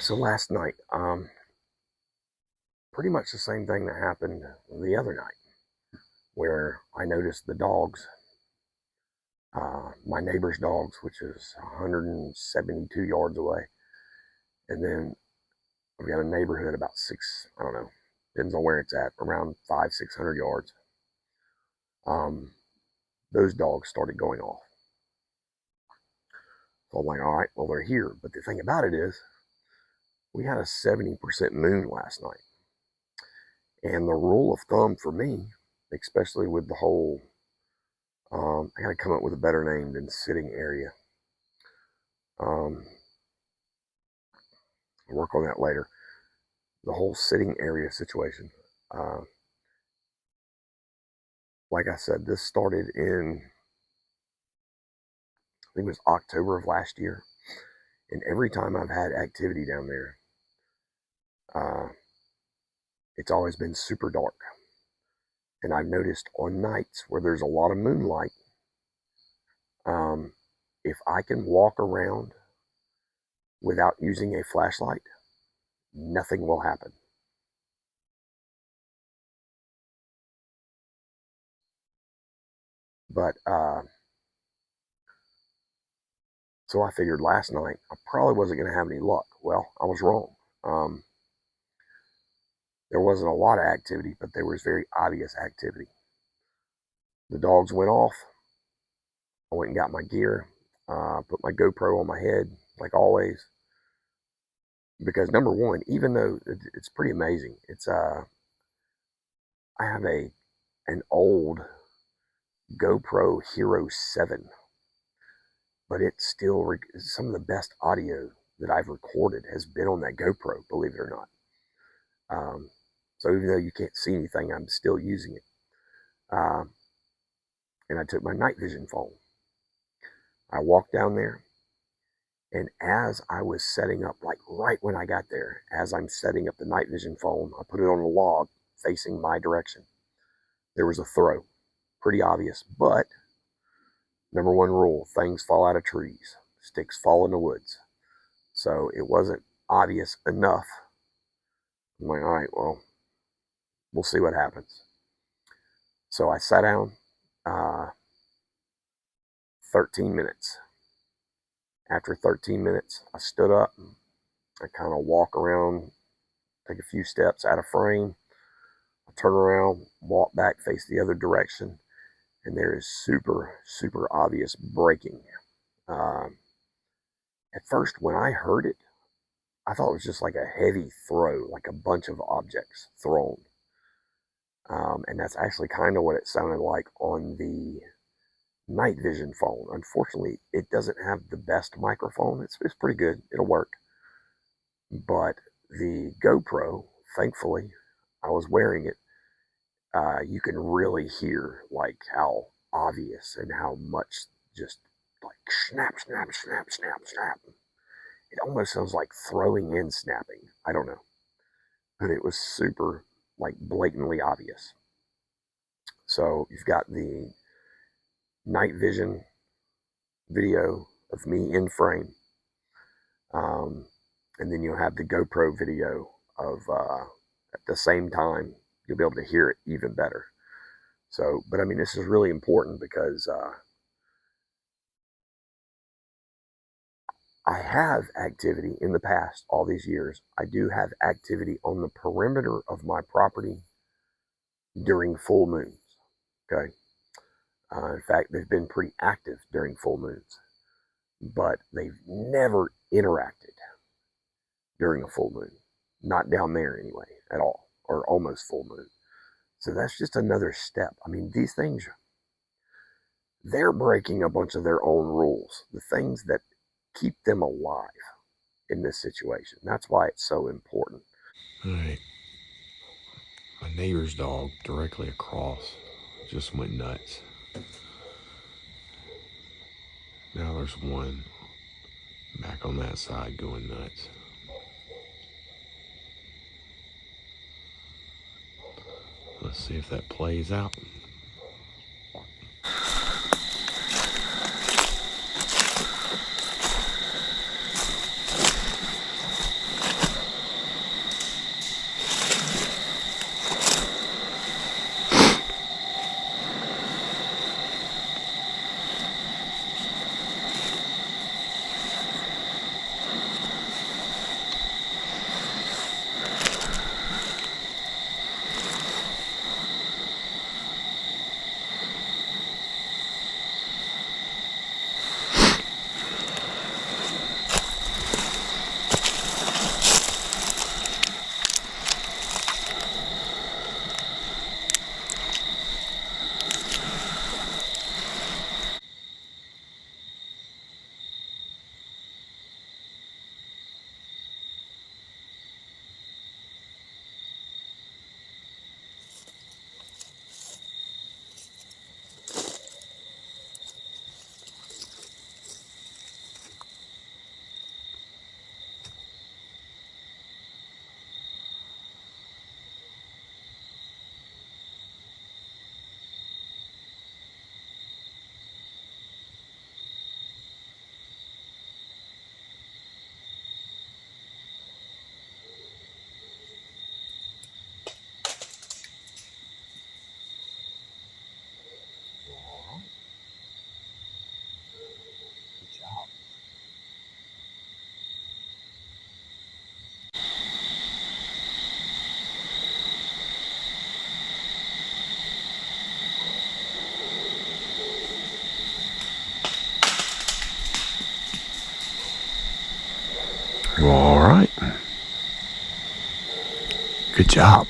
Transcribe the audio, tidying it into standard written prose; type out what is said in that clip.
So last night, pretty much the same thing that happened the other night, where I noticed the dogs, my neighbor's dogs, which is 172 yards away, and then I've got a neighborhood about I don't know, depends on where it's at, around 600 yards. Those dogs started going off. So I'm like, all right, well, they're here. But the thing about it is, we had a 70% moon last night. And the rule of thumb for me, especially with the whole, I got to come up with a better name than sitting area. I'll work on that later. The whole sitting area situation. Like I said, this started in, I think it was October of last year. And every time I've had activity down there, it's always been super dark. And I've noticed on nights where there's a lot of moonlight, if I can walk around without using a flashlight, nothing will happen. But so I figured last night I probably wasn't going to have any luck. Well, I was wrong. There wasn't a lot of activity, but there was very obvious activity. The dogs went off. I went and got my gear, put my GoPro on my head, like always. Because number one, even though it's pretty amazing, it's I have an old GoPro Hero 7, but it's still some of the best audio that I've recorded has been on that GoPro, believe it or not. So even though you can't see anything, I'm still using it. And I took my night vision phone. I walked down there, and as I was setting up, like right when I got there, as I'm setting up the night vision phone, I put it on a log facing my direction. There was a throw. Pretty obvious, but number one rule, things fall out of trees. Sticks fall in the woods. So it wasn't obvious enough. I'm like, all right, well, we'll see what happens. So I sat down, 13 minutes. After 13 minutes, I stood up. I kind of walk around, take a few steps out of frame. I turn around, walk back, face the other direction, and there is super, super obvious braking. At first, when I heard it, I thought it was just like a heavy throw, like a bunch of objects thrown. And that's actually kind of what it sounded like on the night vision phone. Unfortunately, it doesn't have the best microphone. It's pretty good. It'll work. But the GoPro, thankfully, I was wearing it. You can really hear like how obvious and how much just like snap, snap, snap, snap, snap. It almost sounds like throwing and snapping. I don't know. But it was super like blatantly obvious. So you've got the night vision video of me in frame. And then you'll have the GoPro video of at the same time, you'll be able to hear it even better. So, but I mean, this is really important because I have activity in the past, all these years. I do have activity on the perimeter of my property during full moons. Okay. In fact, they've been pretty active during full moons, but they've never interacted during a full moon. Not down there anyway, at all, or almost full moon. So that's just another step. I mean, these things, they're breaking a bunch of their own rules, the things that keep them alive in this situation. That's why it's so important. All right. My neighbor's dog directly across just went nuts. Now there's one back on that side going nuts. Let's see if that plays out. Well, all right. Good job.